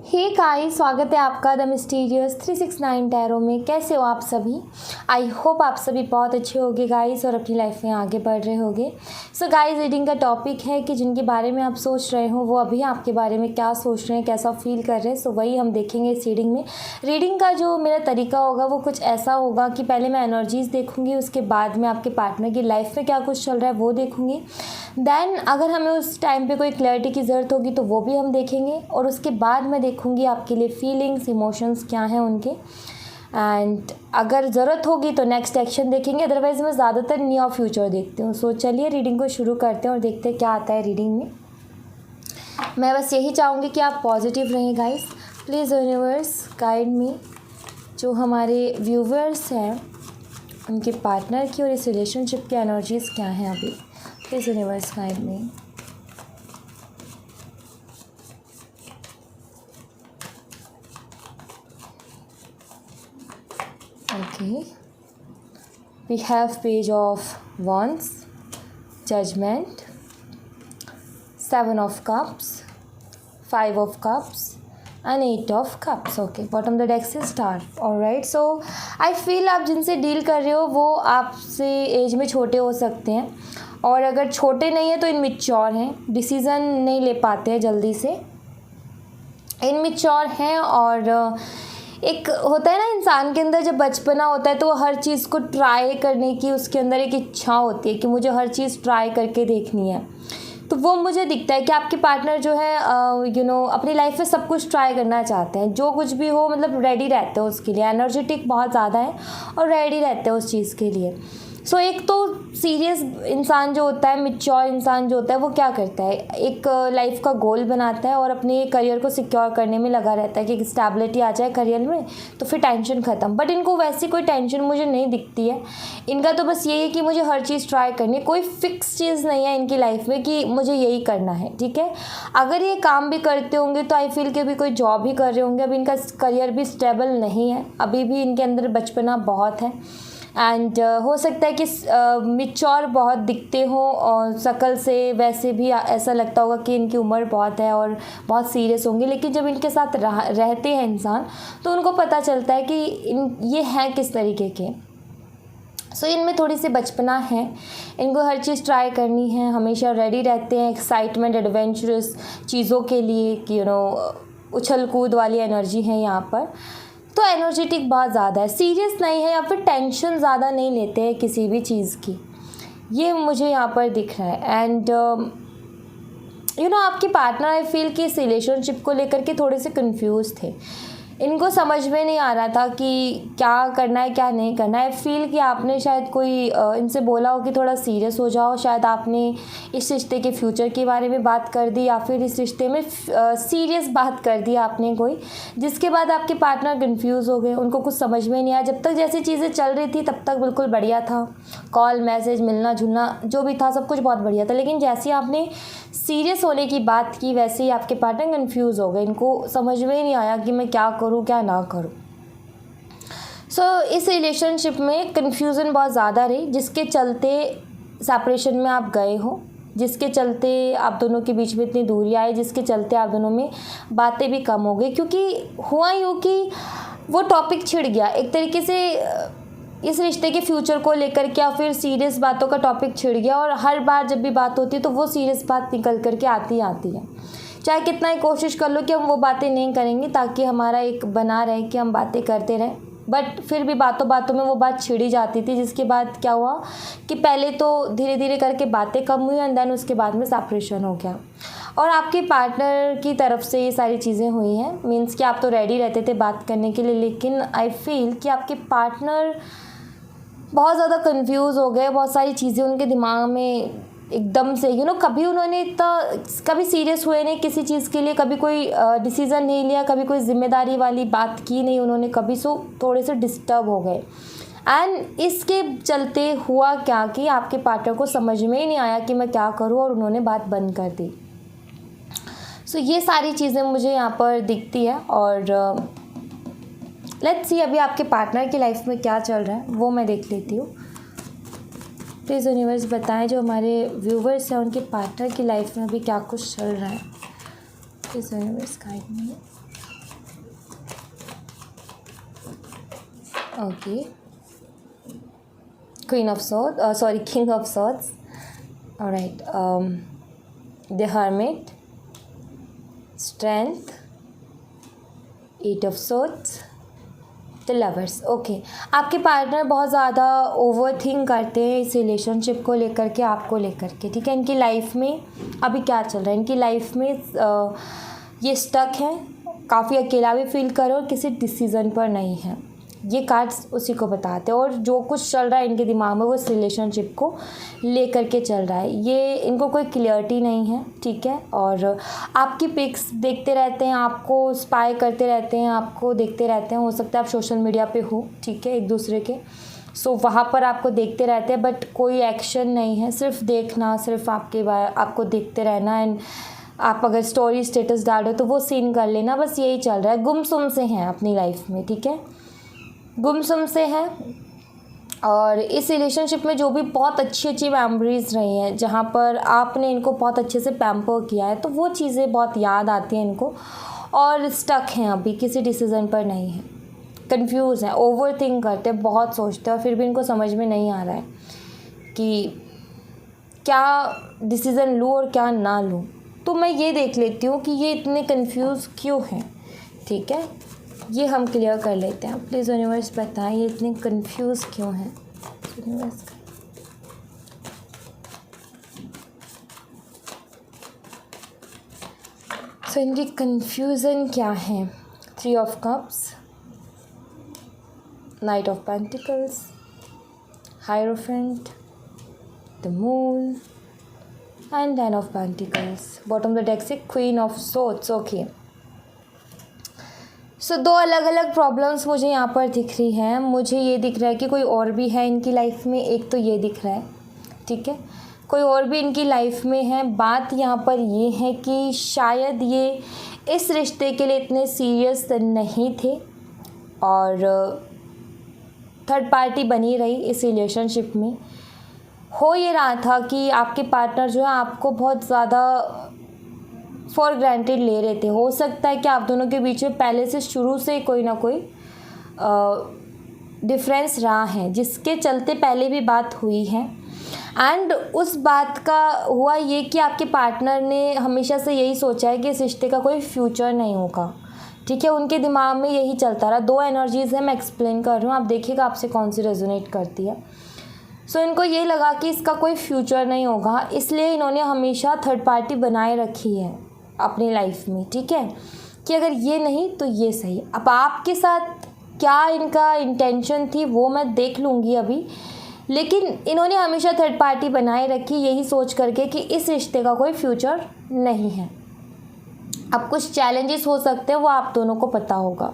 Hey guys, स्वागत है आपका द मिस्टीरियस 369 टैरो में। कैसे हो आप सभी? आई होप आप सभी बहुत अच्छे होंगे गाइस और अपनी लाइफ में आगे बढ़ रहे होंगे। सो गाइस, रीडिंग का टॉपिक है कि जिनके बारे में आप सोच रहे हो वो अभी आपके बारे में क्या सोच रहे हैं, कैसा फील कर रहे हैं। सो वही हम देखेंगे इस रीडिंग में। रीडिंग का जो मेरा तरीका होगा वो कुछ ऐसा होगा कि पहले मैं एनर्जीज़ देखूँगी, उसके बाद में आपके पार्टनर की लाइफ में क्या कुछ चल रहा है वो देखूँगी। देन अगर हमें उस टाइम पे कोई क्लैरिटी की ज़रूरत होगी तो वो भी हम देखेंगे, और उसके बाद मैं देखूँगी आपके लिए फीलिंग्स, इमोशंस क्या हैं उनके। एंड अगर ज़रूरत होगी तो नेक्स्ट एक्शन देखेंगे, अदरवाइज़ मैं ज़्यादातर नियर फ्यूचर देखती हूँ। सो चलिए रीडिंग को शुरू करते हैं और देखते हैं क्या आता है रीडिंग में। मैं बस यही चाहूँगी कि आप पॉजिटिव रहें गाइस। प्लीज़ यूनिवर्स गाइड मी। जो हमारे व्यूवर्स हैं उनके पार्टनर की और इस रिलेशनशिप की एनर्जीज़ क्या हैं अभी। Please universe guide me. Okay, we have page of wands, judgment, 7 of cups, 5 of cups and 8 of cups. Okay, bottom the deck से star. Alright, so I feel आप जिनसे डील कर रहे हो वो आपसे एज में छोटे हो सकते हैं, और अगर छोटे नहीं हैं तो इनमेच्योर हैं, डिसीज़न नहीं ले पाते हैं जल्दी से, इनमेच्योर हैं। और एक होता है ना इंसान के अंदर जब बचपना होता है तो वो हर चीज़ को ट्राई करने की उसके अंदर एक इच्छा होती है कि मुझे हर चीज़ ट्राई करके देखनी है। तो वो मुझे दिखता है कि आपके पार्टनर जो है अपनी लाइफ में सब कुछ ट्राई करना चाहते हैं, जो कुछ भी हो मतलब रेडी रहते हैं उसके लिए, एनर्जेटिक बहुत ज़्यादा है और रेडी रहते हैं उस चीज़ के लिए। सो एक तो सीरियस इंसान जो होता है, मैच्योर इंसान जो होता है, वो क्या करता है, एक लाइफ का गोल बनाता है और अपने करियर को सिक्योर करने में लगा रहता है कि स्टेबिलिटी आ जाए करियर में तो फिर टेंशन ख़त्म। बट इनको वैसी कोई टेंशन मुझे नहीं दिखती है। इनका तो बस यही है कि मुझे हर चीज़ ट्राई करनी है, कोई फिक्स चीज़ नहीं है इनकी लाइफ में कि मुझे यही करना है। ठीक है, अगर ये काम भी करते होंगे तो आई फील कि अभी कोई जॉब ही कर रहे होंगे, अभी इनका करियर भी स्टेबल नहीं है, अभी भी इनके अंदर बचपना बहुत है। एंड हो सकता है कि मैच्योर बहुत दिखते हो और शक्ल से, वैसे भी ऐसा लगता होगा कि इनकी उम्र बहुत है और बहुत सीरियस होंगे, लेकिन जब इनके साथ रहते हैं इंसान तो उनको पता चलता है कि ये हैं किस तरीके के। सो इनमें थोड़ी सी बचपना है, इनको हर चीज़ ट्राई करनी है, हमेशा रेडी रहते हैं एक्साइटमेंट, एडवेंचरस चीज़ों के लिए कि उछल कूद वाली एनर्जी है यहाँ पर। तो एनर्जेटिक बहुत ज़्यादा है, सीरियस नहीं है या फिर टेंशन ज़्यादा नहीं लेते हैं किसी भी चीज़ की, ये मुझे यहाँ पर दिख रहा है। एंड आपके पार्टनर आई फील कि इस रिलेशनशिप को लेकर के थोड़े से कंफ्यूज थे, इनको समझ में नहीं आ रहा था कि क्या करना है क्या नहीं करना है। फील कि आपने शायद कोई इनसे बोला हो कि थोड़ा सीरियस हो जाओ, शायद आपने इस रिश्ते के फ्यूचर के बारे में बात कर दी या फिर इस रिश्ते में सीरियस बात कर दी आपने कोई, जिसके बाद आपके पार्टनर कंफ्यूज हो गए, उनको कुछ समझ में नहीं आया। जब तक जैसी चीज़ें चल रही थी तब तक बिल्कुल बढ़िया था, कॉल मैसेज मिलना जुलना जो भी था सब कुछ बहुत बढ़िया था, लेकिन जैसे आपने सीरियस होने की बात की वैसे ही आपके पार्टनर कंफ्यूज हो गए, इनको समझ में ही नहीं आया कि मैं क्या करूँ क्या ना करूँ। सो इस रिलेशनशिप में कन्फ्यूज़न बहुत ज़्यादा रही, जिसके चलते सेपरेशन में आप गए हो, जिसके चलते आप दोनों के बीच में इतनी दूरी आई, जिसके चलते आप दोनों में बातें भी कम हो गई, क्योंकि हुआ यूँ कि वो टॉपिक छिड़ गया एक तरीके से इस रिश्ते के फ्यूचर को लेकर के, या फिर सीरियस बातों का टॉपिक छिड़ गया, और हर बार जब भी बात होती है तो वो सीरियस बात निकल करके आती है। चाहे कितना ही कोशिश कर लो कि हम वो बातें नहीं करेंगे ताकि हमारा एक बना रहे कि हम बातें करते रहें, बट फिर भी बातों बातों में वो बात छिड़ी जाती थी, जिसके बाद क्या हुआ कि पहले तो धीरे धीरे करके बातें कम हुई एंड देन उसके बाद में सेपरेशन हो गया। और आपके पार्टनर की तरफ से ये सारी चीज़ें हुई हैं, मीन्स कि आप तो रेडी रहते थे बात करने के लिए, लेकिन आई फील कि आपके पार्टनर बहुत ज़्यादा कंफ्यूज हो गए, बहुत सारी चीज़ें उनके दिमाग में एकदम से कभी उन्होंने इतना कभी सीरियस हुए नहीं किसी चीज़ के लिए, कभी कोई डिसीज़न नहीं लिया, कभी कोई जिम्मेदारी वाली बात की नहीं उन्होंने कभी, सो थोड़े से डिस्टर्ब हो गए। एंड इसके चलते हुआ क्या कि आपके पार्टनर को समझ में ही नहीं आया कि मैं क्या करूं और उन्होंने बात बंद कर दी। सो ये सारी चीज़ें मुझे यहाँ पर दिखती है, और लेट्स सी अभी आपके पार्टनर की लाइफ में क्या चल रहा है वो मैं देख लेती हूँ। प्लीज़ यूनिवर्स बताएं जो हमारे व्यूवर्स हैं उनके पार्टनर की लाइफ में अभी क्या कुछ चल रहा है। Please universe guide me. Okay, queen of swords, sorry king of swords, alright, the hermit, strength, eight of swords, the lovers. Okay, आपके पार्टनर बहुत ज़्यादा ओवर थिंक करते हैं इस रिलेशनशिप को लेकर के, आपको लेकर के, ठीक है। इनकी लाइफ में अभी क्या चल रहा है, इनकी लाइफ में ये स्टक है, काफ़ी अकेला भी फील कर रहे हो और किसी डिसीज़न पर नहीं है। ये कार्ड्स उसी को बताते हैं, और जो कुछ चल रहा है इनके दिमाग में वो इस रिलेशनशिप को लेकर के चल रहा है। ये इनको कोई क्लियरिटी नहीं है, ठीक है। और आपकी पिक्स देखते रहते हैं, आपको स्पाई करते रहते हैं, आपको देखते रहते हैं। हो सकता है आप सोशल मीडिया पे हो, ठीक है, एक दूसरे के, सो वहाँ पर आपको देखते रहते हैं, बट कोई एक्शन नहीं है, सिर्फ देखना, सिर्फ आपको देखते रहना। एंड आप अगर स्टोरी स्टेटस डालो तो वो सीन कर लेना, बस यही चल रहा है। गुमसुम से हैं अपनी लाइफ में, ठीक है, गुमसुम से हैं। और इस रिलेशनशिप में जो भी बहुत अच्छी अच्छी मेमोरीज रही हैं, जहाँ पर आपने इनको बहुत अच्छे से पैम्पर किया है, तो वो चीज़ें बहुत याद आती हैं इनको, और स्टक हैं, अभी किसी डिसीज़न पर नहीं है, कंफ्यूज हैं, ओवर थिंक करते हैं, बहुत सोचते हैं, और फिर भी इनको समझ में नहीं आ रहा है कि क्या डिसीज़न लूँ और क्या ना लूँ। तो मैं ये देख लेती हूँ कि ये इतने कंफ्यूज क्यों हैं, ठीक है, ये हम क्लियर कर लेते हैं। प्लीज़ यूनिवर्स बताएं ये इतने कंफ्यूज क्यों हैं। यूनिवर्स सो इनकी कंफ्यूज़न क्या है। 3 of cups, night of pentacles, hierophant, the moon and 10 of pentacles. Bottom of the deck से क्वीन ऑफ सोर्ड्स। ओके, सो 2 अलग अलग प्रॉब्लम्स मुझे यहाँ पर दिख रही हैं। मुझे ये दिख रहा है कि कोई और भी है इनकी लाइफ में, एक तो ये दिख रहा है, ठीक है, कोई और भी इनकी लाइफ में है। बात यहाँ पर ये है कि शायद ये इस रिश्ते के लिए इतने सीरियस नहीं थे, और थर्ड पार्टी बनी रही इस रिलेशनशिप में। हो ये रहा था कि आपके पार्टनर जो है आपको बहुत ज़्यादा फॉर ग्रांटेड ले रहे थे। हो सकता है कि आप दोनों के बीच में पहले से शुरू से कोई ना कोई डिफरेंस रहा है, जिसके चलते पहले भी बात हुई है। एंड उस बात का हुआ ये कि आपके पार्टनर ने हमेशा से यही सोचा है कि इस रिश्ते का कोई फ्यूचर नहीं होगा, ठीक है, उनके दिमाग में यही चलता रहा। 2 एनर्जीज़ है, मैं एक्सप्लेन कर रही हूँ, आप देखिएगा आपसे कौन सी रेजोनेट करती है। सो इनको ये लगा कि इसका कोई फ्यूचर नहीं होगा, इसलिए इन्होंने हमेशा थर्ड पार्टी बनाए रखी है अपनी लाइफ में, ठीक है, कि अगर ये नहीं तो ये सही। अब आपके साथ क्या इनका इंटेंशन थी वो मैं देख लूँगी अभी, लेकिन इन्होंने हमेशा थर्ड पार्टी बनाए रखी, यही सोच करके कि इस रिश्ते का कोई फ्यूचर नहीं है। अब कुछ चैलेंजेस हो सकते हैं, वो आप दोनों को पता होगा।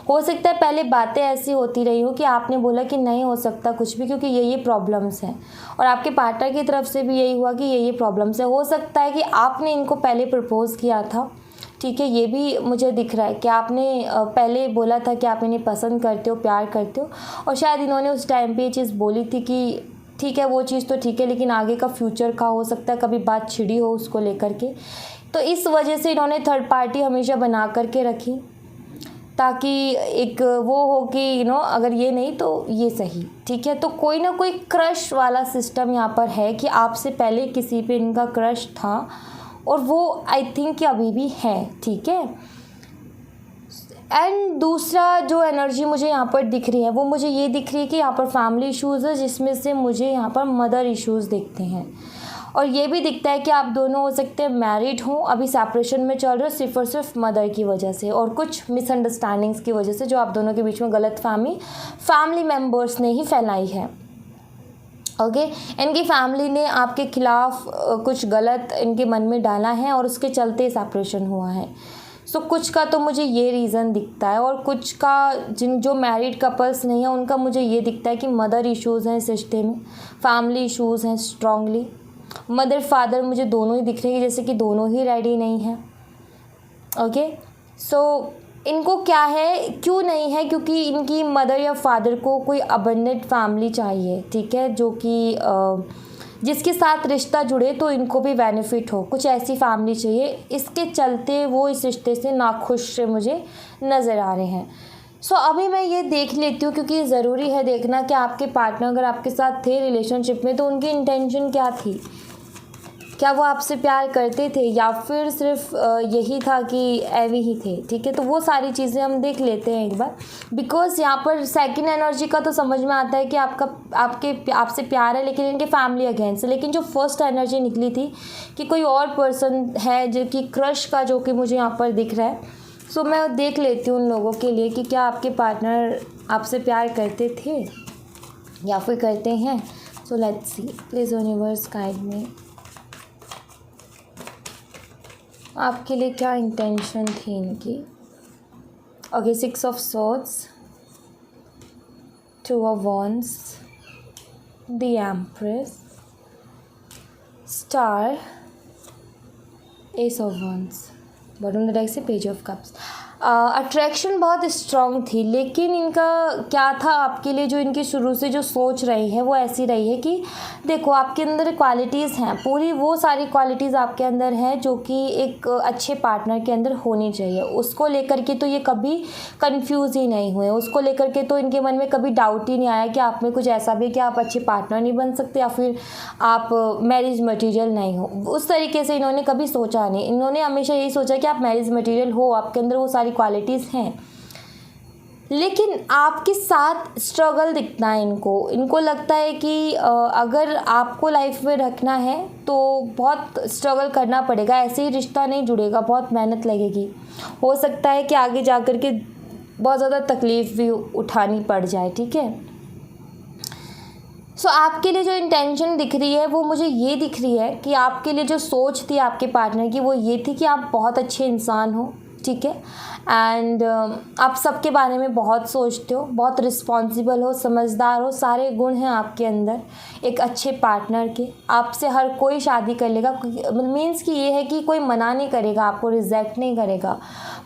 हो सकता है पहले बातें ऐसी होती रही हो कि आपने बोला कि नहीं हो सकता कुछ भी, क्योंकि ये प्रॉब्लम्स हैं, और आपके पार्टनर की तरफ से भी यही हुआ कि ये प्रॉब्लम्स है। हो सकता है कि आपने इनको पहले प्रपोज़ किया था, ठीक है, ये भी मुझे दिख रहा है कि आपने पहले बोला था कि आप इन्हें पसंद करते हो, प्यार करते हो, और शायद इन्होंने उस टाइम पे ये चीज़ बोली थी कि ठीक है वो चीज़ तो ठीक है, लेकिन आगे का फ्यूचर का हो सकता है कभी बात छिड़ी हो उसको लेकर के। तो इस वजह से इन्होंने थर्ड पार्टी हमेशा बना करके रखी, ताकि एक वो हो कि अगर ये नहीं तो ये सही, ठीक है। तो कोई ना कोई क्रश वाला सिस्टम यहाँ पर है कि आपसे पहले किसी पे इनका क्रश था, और वो आई थिंक कि अभी भी है, ठीक है। एंड दूसरा जो एनर्जी मुझे यहाँ पर दिख रही है वो मुझे ये दिख रही है कि यहाँ पर फैमिली इश्यूज़ है, जिसमें से मुझे यहाँ पर मदर इश्यूज़ दिखते हैं, और ये भी दिखता है कि आप दोनों हो सकते हैं मैरिड हों, अभी सेपरेशन में चल रहे हो सिर्फ और सिर्फ मदर की वजह से, और कुछ मिसअंडरस्टैंडिंग्स की वजह से जो आप दोनों के बीच में गलत फैमिली मेम्बर्स ने ही फैलाई है। ओके, इनकी फैमिली ने आपके खिलाफ कुछ गलत इनके मन में डाला है, और उसके चलते सेपरेशन हुआ है। सो कुछ का तो मुझे ये रीज़न दिखता है, और कुछ का जो मैरिड कपल्स नहीं है उनका मुझे ये दिखता है कि मदर इश्यूज़ हैं इस रिश्ते में, फैमिली इश्यूज़ हैं स्ट्रांगली। मदर फादर मुझे दोनों ही दिख रहे हैं, जैसे कि दोनों ही रेडी नहीं हैं। ओके, सो इनको क्या है, क्यों नहीं है, क्योंकि इनकी मदर या फादर को कोई अबंडेंट फैमिली चाहिए, ठीक है, जो कि जिसके साथ रिश्ता जुड़े तो इनको भी बेनिफिट हो, कुछ ऐसी फैमिली चाहिए। इसके चलते वो इस रिश्ते से नाखुश से मुझे नज़र आ रहे हैं। सो अभी मैं ये देख लेती हूँ, क्योंकि ज़रूरी है देखना कि आपके पार्टनर अगर आपके साथ थे रिलेशनशिप में तो उनकी इंटेंशन क्या थी। क्या वो आपसे प्यार करते थे या फिर सिर्फ यही था कि एवी ही थे। ठीक है, तो वो सारी चीज़ें हम देख लेते हैं एक बार, बिकॉज यहाँ पर सेकंड एनर्जी का तो समझ में आता है कि आपसे प्यार है, लेकिन इनके फैमिली अगेंस्ट है। लेकिन जो फर्स्ट एनर्जी निकली थी कि कोई और पर्सन है जो कि क्रश का, जो कि मुझे यहाँ पर दिख रहा है। सो मैं देख लेती हूँ उन लोगों के लिए कि क्या आपके पार्टनर आपसे प्यार करते थे या फिर करते हैं। So let's see, please universe guide मी, आपके लिए क्या इंटेंशन थी इनकी। Okay, 6 of swords, 2 of wands, the empress, star, S of wands, bottom the deck से पेज ऑफ कप्स। अट्रैक्शन बहुत स्ट्रॉन्ग थी, लेकिन इनका क्या था आपके लिए, जो इनकी शुरू से जो सोच रही है वो ऐसी रही है कि देखो आपके अंदर क्वालिटीज़ हैं, पूरी वो सारी क्वालिटीज़ आपके अंदर हैं जो कि एक अच्छे पार्टनर के अंदर होनी चाहिए। उसको लेकर के तो ये कभी कंफ्यूज ही नहीं हुए, उसको लेकर के तो इनके मन में कभी डाउट ही नहीं आया कि आप में कुछ ऐसा भी है कि आप अच्छे पार्टनर नहीं बन सकते या फिर आप मैरिज मटीरियल नहीं हो। उस तरीके से इन्होंने कभी सोचा नहीं, इन्होंने हमेशा यही सोचा कि आप मैरिज मटीरियल हो, आपके अंदर वो सारी क्वालिटीज़ हैं। लेकिन आपके साथ स्ट्रगल दिखता है इनको लगता है कि अगर आपको लाइफ में रखना है तो बहुत स्ट्रगल करना पड़ेगा, ऐसे ही रिश्ता नहीं जुड़ेगा, बहुत मेहनत लगेगी। हो सकता है कि आगे जा कर के बहुत ज़्यादा तकलीफ़ भी उठानी पड़ जाए। ठीक है, सो आपके लिए जो इंटेंशन दिख रही है वो मुझे ये दिख रही है कि आपके लिए जो सोच थी आपके पार्टनर की वो ये थी कि आप बहुत अच्छे इंसान हो। ठीक है, एंड आप सबके बारे में बहुत सोचते हो, बहुत रिस्पॉन्सिबल हो, समझदार हो, सारे गुण हैं आपके अंदर एक अच्छे पार्टनर के। आपसे हर कोई शादी कर लेगा, मीन्स कि ये है कि कोई मना नहीं करेगा, आपको रिजेक्ट नहीं करेगा।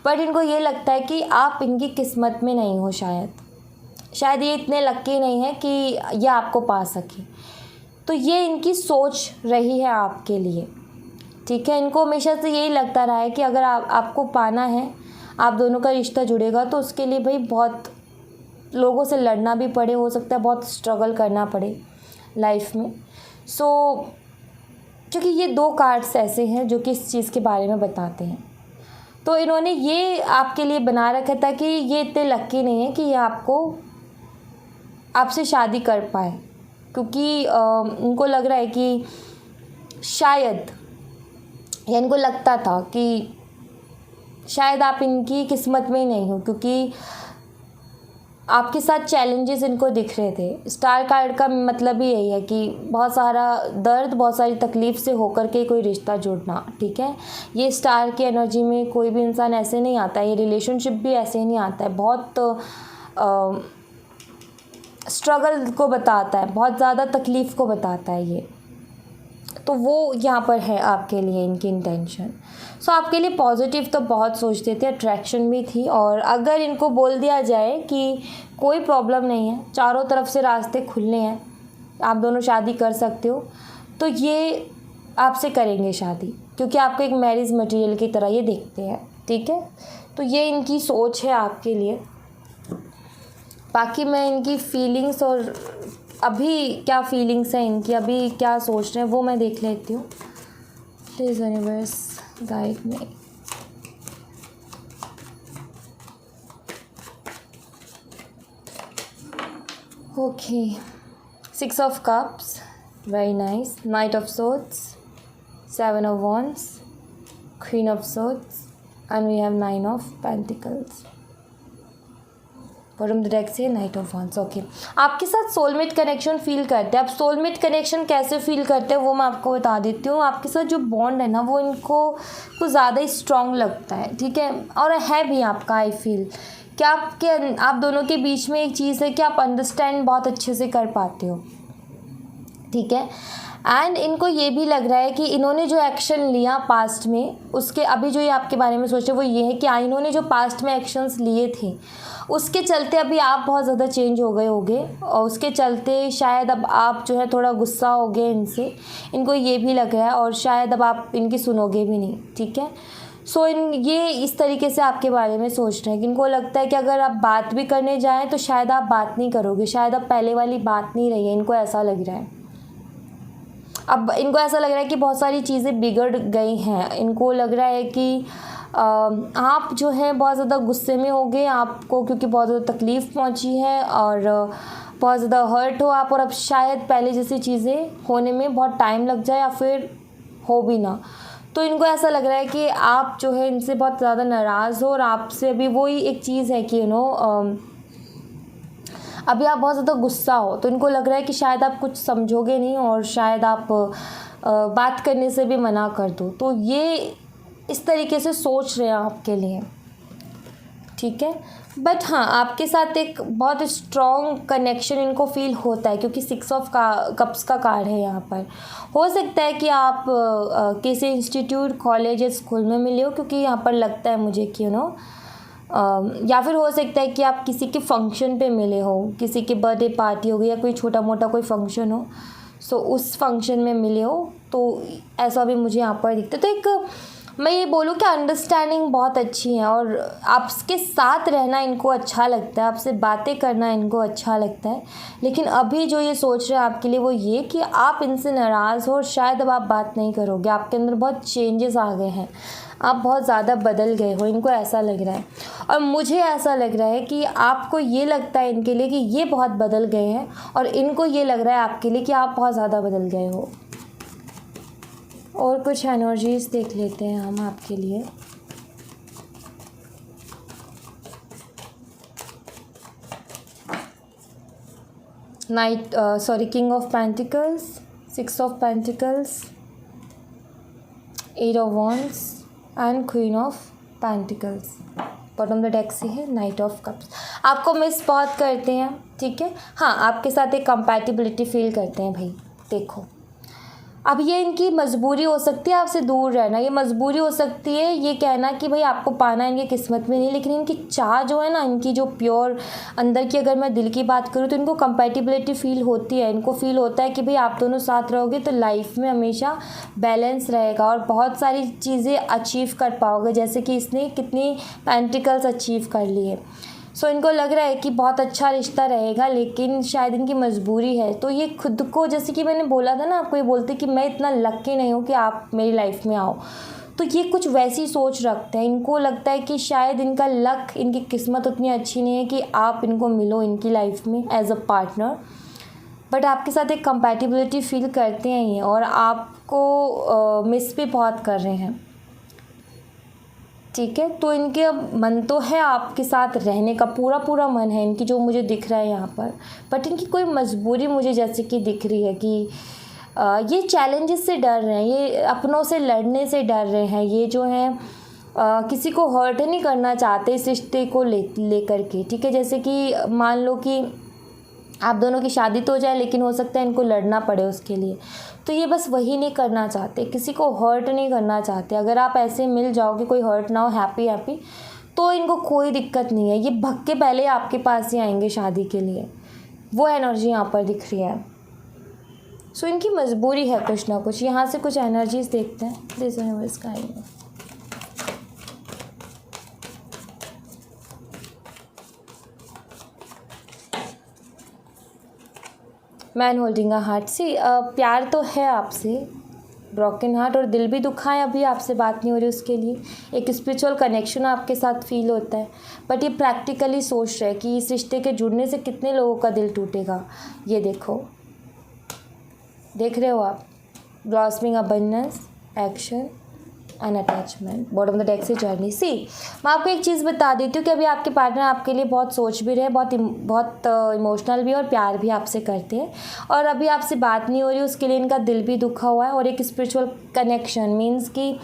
बट इनको ये लगता है कि आप इनकी किस्मत में नहीं हो, शायद ये इतने लक्की नहीं है कि ये आपको पा सके। तो ये इनकी सोच रही है आपके लिए। ठीक है, इनको हमेशा से यही लगता रहा है कि अगर आपको पाना है, आप दोनों का रिश्ता जुड़ेगा, तो उसके लिए भाई बहुत लोगों से लड़ना भी पड़े, हो सकता है बहुत स्ट्रगल करना पड़े लाइफ में। सो क्योंकि ये 2 कार्ड्स ऐसे हैं जो कि इस चीज़ के बारे में बताते हैं, तो इन्होंने ये आपके लिए बना रखा था कि ये इतने लक्की नहीं है कि ये आपसे शादी कर पाए, क्योंकि इनको लग रहा है कि शायद, या इनको लगता था कि शायद आप इनकी किस्मत में ही नहीं हो, क्योंकि आपके साथ चैलेंजेस इनको दिख रहे थे। स्टार कार्ड का मतलब ही यही है कि बहुत सारा दर्द, बहुत सारी तकलीफ़ से होकर के कोई रिश्ता जुड़ना। ठीक है, ये स्टार की एनर्जी में कोई भी इंसान ऐसे नहीं आता है, ये रिलेशनशिप भी ऐसे ही नहीं आता है, बहुत स्ट्रगल को बताता है, बहुत ज़्यादा तकलीफ़ को बताता है ये। तो वो यहाँ पर है आपके लिए इनकी इंटेंशन। सो आपके लिए पॉजिटिव तो बहुत सोचते थे, अट्रैक्शन भी थी, और अगर इनको बोल दिया जाए कि कोई प्रॉब्लम नहीं है, चारों तरफ से रास्ते खुले हैं, आप दोनों शादी कर सकते हो, तो ये आपसे करेंगे शादी, क्योंकि आपको एक मैरिज मटेरियल की तरह ये देखते हैं। ठीक है, तो ये इनकी सोच है आपके लिए। बाकी मैं इनकी फीलिंग्स और अभी क्या फीलिंग्स हैं इनकी, अभी क्या सोच रहे हैं, वो मैं देख लेती हूँ। Please universe guide me. Okay, 6 of cups, very nice, knight of swords, 7 of wands, queen of swords, and we have 9 of pentacles. Bottom the deck से नाइट ऑफ वॉन्ड्स। ओके, आपके साथ सोलमेट कनेक्शन फील करते हैं। आप soulmate connection कैसे feel करते हैं वो मैं आपको बता देती हूँ। आपके साथ जो बॉन्ड है ना वो इनको कुछ ज़्यादा ही स्ट्रॉन्ग लगता है। ठीक है, और है भी आपका, आई फील कि आप दोनों के बीच में एक चीज़ है कि आप अंडरस्टैंड बहुत अच्छे से कर पाते हो। ठीक है, एंड इनको ये भी लग रहा है कि इन्होंने जो एक्शन लिया पास्ट में, उसके अभी जो ये आपके बारे में सोच रहे वो ये है कि इन्होंने जो पास्ट में एक्शंस लिए थे उसके चलते अभी आप बहुत ज़्यादा चेंज हो गए होगे, और उसके चलते शायद अब आप जो है थोड़ा गुस्सा हो गए इनसे, इनको ये भी लग रहा है, और शायद अब आप इनकी सुनोगे भी नहीं। ठीक है, सो ये इस तरीके से आपके बारे में सोच रहे हैं कि इनको लगता है कि अगर आप बात भी करने जाएं तो शायद आप बात नहीं करोगे, शायद अब पहले वाली बात नहीं रही है, इनको ऐसा लग रहा है। अब इनको ऐसा लग रहा है कि बहुत सारी चीज़ें बिगड़ गई हैं। इनको लग रहा है कि आप जो है बहुत ज़्यादा गुस्से में हो गए आपको, क्योंकि बहुत ज़्यादा तकलीफ़ पहुंची है और बहुत ज़्यादा हर्ट हो आप, और अब शायद पहले जैसी चीज़ें होने में बहुत टाइम लग जाए या फिर हो भी ना। तो इनको ऐसा लग रहा है कि आप जो है इनसे बहुत ज़्यादा नाराज़ हो, और आपसे अभी वही एक चीज़ है कि अभी आप बहुत ज़्यादा गुस्सा हो। तो इनको लग रहा है कि शायद आप कुछ समझोगे नहीं और शायद आप बात करने से भी मना कर दो। तो ये इस तरीके से सोच रहे हैं आपके लिए, ठीक है। बट हाँ, आपके साथ एक बहुत स्ट्रॉन्ग कनेक्शन इनको फील होता है, क्योंकि 6 ऑफ कप्स का कार्ड है यहाँ पर। हो सकता है कि आप किसी इंस्टीट्यूट, कॉलेज या स्कूल में मिले हो, क्योंकि यहाँ पर लगता है मुझे कि या फिर हो सकता है कि आप किसी के फंक्शन पे मिले हो, किसी के बर्थडे पार्टी हो गई या कोई छोटा मोटा कोई फंक्शन हो, सो उस फंक्शन में मिले हो। तो ऐसा भी मुझे यहाँ पर दिखता है। तो एक मैं ये बोलूँ कि अंडरस्टैंडिंग बहुत अच्छी है और आपके साथ रहना इनको अच्छा लगता है, आपसे बातें करना इनको अच्छा लगता है। लेकिन अभी जो ये सोच रहे हैं आपके लिए वो ये कि आप इनसे नाराज़ हो और शायद अब आप बात नहीं करोगे। आपके अंदर बहुत चेंजेस आ गए हैं, आप बहुत ज़्यादा बदल गए हो, इनको ऐसा लग रहा है। और मुझे ऐसा लग रहा है कि आपको ये लगता है इनके लिए कि ये बहुत बदल गए हैं, और इनको ये लग रहा है आपके लिए कि आप बहुत ज़्यादा बदल गए हो। और कुछ एनर्जीज देख लेते हैं हम आपके लिए। King of pentacles, 6 of pentacles, 8 of wands and queen of pentacles. Bottom the deck से है नाइट ऑफ कप्स। आपको मिस बहुत करते हैं, ठीक है। हाँ, आपके साथ एक कंपैटिबिलिटी फील करते हैं भाई। देखो, अब ये इनकी मजबूरी हो सकती है आपसे दूर रहना, ये मजबूरी हो सकती है ये कहना कि भाई आपको पाना इनकी किस्मत में नहीं, लेकिन इनकी चाह जो है ना, इनकी जो प्योर अंदर की अगर मैं दिल की बात करूँ तो इनको कंपैटिबिलिटी फ़ील होती है। इनको फ़ील होता है कि भाई आप दोनों साथ रहोगे तो लाइफ में हमेशा बैलेंस रहेगा और बहुत सारी चीज़ें अचीव कर पाओगे, जैसे कि इसने कितनी पेंटिकल्स अचीव कर ली है। सो इनको लग रहा है कि बहुत अच्छा रिश्ता रहेगा, लेकिन शायद इनकी मजबूरी है। तो ये खुद को, जैसे कि मैंने बोला था ना आपको, ये बोलते कि मैं इतना लकी नहीं हूँ कि आप मेरी लाइफ में आओ, तो ये कुछ वैसी सोच रखते हैं। इनको लगता है कि शायद इनका लक, इनकी किस्मत उतनी अच्छी नहीं है कि आप इनको मिलो इनकी लाइफ में एज अ पार्टनर। बट आपके साथ एक कंपैटिबिलिटी फील करते हैं ये, और आपको मिस भी बहुत कर रहे हैं, ठीक है। तो इनके अब मन तो है आपके साथ रहने का, पूरा मन है इनकी, जो मुझे दिख रहा है यहाँ पर। बट इनकी कोई मजबूरी मुझे जैसे कि दिख रही है कि ये चैलेंजेस से डर रहे हैं, ये अपनों से लड़ने से डर रहे हैं, ये जो हैं किसी को हर्ट नहीं करना चाहते इस रिश्ते को लेकर के, ठीक है। जैसे कि मान लो कि आप दोनों की शादी तो हो जाए, लेकिन हो सकता है इनको लड़ना पड़े उसके लिए। तो ये बस वही नहीं करना चाहते, किसी को हर्ट नहीं करना चाहते। अगर आप ऐसे मिल जाओगे, कोई हर्ट ना हो, हैप्पी, तो इनको कोई दिक्कत नहीं है। ये भग के पहले आपके पास ही आएंगे शादी के लिए, वो एनर्जी यहाँ पर दिख रही है। सो इनकी मजबूरी है कुछ ना कुछ। यहाँ से कुछ एनर्जीज देखते हैं। This universe guide. Man holding a heart. See प्यार तो है आपसे, ब्रोकन हार्ट, और दिल भी दुखा है, अभी आपसे बात नहीं हो रही उसके लिए। एक स्पिरिचुअल कनेक्शन आपके साथ फील होता है, बट ये प्रैक्टिकली सोच रहे हैं कि इस रिश्ते के जुड़ने से कितने लोगों का दिल टूटेगा। ये देखो, देख रहे हो आप, blossoming abundance, action and attachment. Bottom of the deck से जर्नी। सी, मैं आपको एक चीज़ बता देती हूँ कि अभी आपके पार्टनर आपके लिए बहुत सोच भी रहे, बहुत इमोशनल भी और प्यार भी आपसे करते हैं, और अभी आपसे बात नहीं हो रही, उसके लिए इनका दिल भी दुखा हुआ है। और एक स्पिरिचुअल कनेक्शन मीन्स कि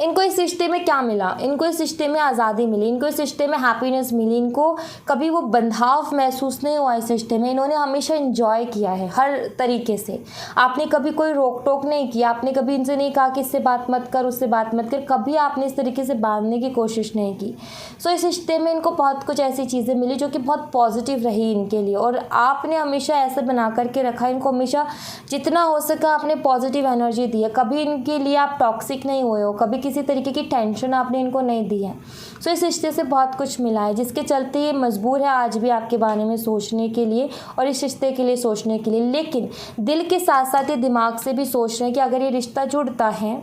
इनको इस रिश्ते में क्या मिला, इनको इस रिश्ते में आज़ादी मिली, इनको इस रिश्ते में हैप्पीनेस मिली, इनको कभी वो बंधाव महसूस नहीं हुआ इस रिश्ते में। इन्होंने हमेशा एंजॉय किया है हर तरीके से। आपने कभी कोई रोक टोक नहीं किया, आपने कभी इनसे नहीं कहा कि इससे बात मत कर, उससे बात मत कर, कभी आपने इस तरीके से बांधने की कोशिश नहीं की। सो इस रिश्ते में इनको बहुत कुछ ऐसी चीज़ें मिली जो कि बहुत पॉजिटिव रही इनके लिए, और आपने हमेशा ऐसा बना करके रखा, इनको हमेशा जितना हो सका आपने पॉजिटिव एनर्जी दी है। कभी इनके लिए आप टॉक्सिक नहीं हुए हो, कभी किसी तरीके की टेंशन आपने इनको नहीं दी है। सो इस रिश्ते से बहुत कुछ मिला है, जिसके चलते ये मजबूर है आज भी आपके बारे में सोचने के लिए और इस रिश्ते के लिए सोचने के लिए। लेकिन दिल के साथ साथ ये दिमाग से भी सोच रहे हैं कि अगर ये रिश्ता जुड़ता है,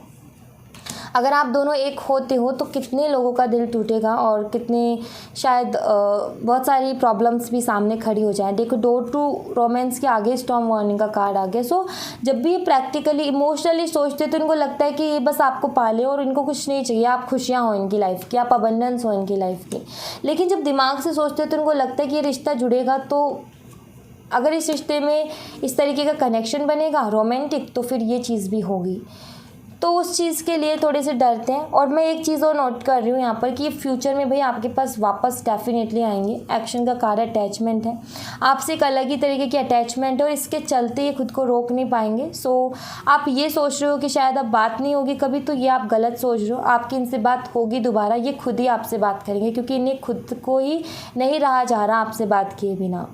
अगर आप दोनों एक होते हो तो कितने लोगों का दिल टूटेगा और कितने शायद बहुत सारी प्रॉब्लम्स भी सामने खड़ी हो जाएं। देखो, डोर टू रोमांस के आगे स्टॉर्म वार्निंग का कार्ड आ गया। सो जब भी ये प्रैक्टिकली इमोशनली सोचते तो इनको लगता है कि ये बस आपको पाले और इनको कुछ नहीं चाहिए, आप खुशियाँ हो इनकी लाइफ की, आप अबंडेंस हो इनकी लाइफ की। लेकिन जब दिमाग से सोचते तो इनको लगता है कि ये रिश्ता जुड़ेगा, तो अगर इस रिश्ते में इस तरीके का कनेक्शन बनेगा रोमांटिक, तो फिर ये चीज़ भी होगी। तो उस चीज़ के लिए थोड़े से डरते हैं। और मैं एक चीज़ और नोट कर रही हूँ यहाँ पर कि फ्यूचर में भाई आपके पास वापस डेफिनेटली आएंगे। एक्शन का कार्य अटैचमेंट है, आपसे एक अलग ही तरीके की अटैचमेंट है और इसके चलते ये खुद को रोक नहीं पाएंगे। सो आप ये सोच रहे हो कि शायद अब बात नहीं होगी कभी, तो ये आप गलत सोच रहे हो। आपकी इनसे बात होगी दोबारा, ये खुद ही आपसे बात करेंगे, क्योंकि इन्हें खुद को ही नहीं रहा जा रहा आपसे बात किए बिना।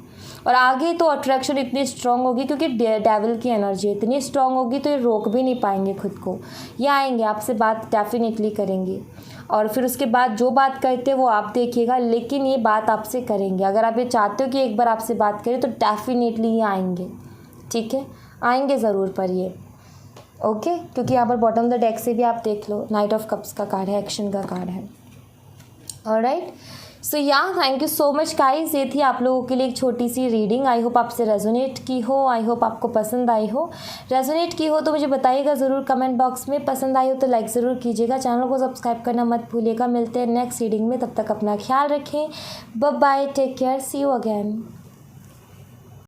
और आगे तो अट्रैक्शन इतनी स्ट्रांग होगी, क्योंकि डेविल की एनर्जी इतनी स्ट्रांग होगी तो ये रोक भी नहीं पाएंगे खुद को। ये आएंगे आपसे बात डेफिनेटली करेंगे, और फिर उसके बाद जो बात करते हैं वो आप देखिएगा, लेकिन ये बात आपसे करेंगे। अगर आप ये चाहते हो कि एक बार आपसे बात करें तो डेफिनेटली ये आएंगे, ठीक है, आएंगे ज़रूर पर ये, ओके। क्योंकि यहाँ पर बॉटम द डेक से भी आप देख लो, नाइट ऑफ कप्स का कार्ड है, एक्शन का कार्ड है। ऑलराइट, सो या thank you so much guys. ये थी आप लोगों के लिए एक छोटी सी रीडिंग। आई होप आपसे रेजोनेट की हो, आई होप आपको पसंद आई हो। रेजोनेट की हो तो मुझे बताइएगा ज़रूर कमेंट बॉक्स में। पसंद आई हो तो लाइक ज़रूर कीजिएगा, चैनल को सब्सक्राइब करना मत भूलिएगा। मिलते हैं नेक्स्ट रीडिंग में, तब तक अपना ख्याल रखें। Bye bye, take care, see you again.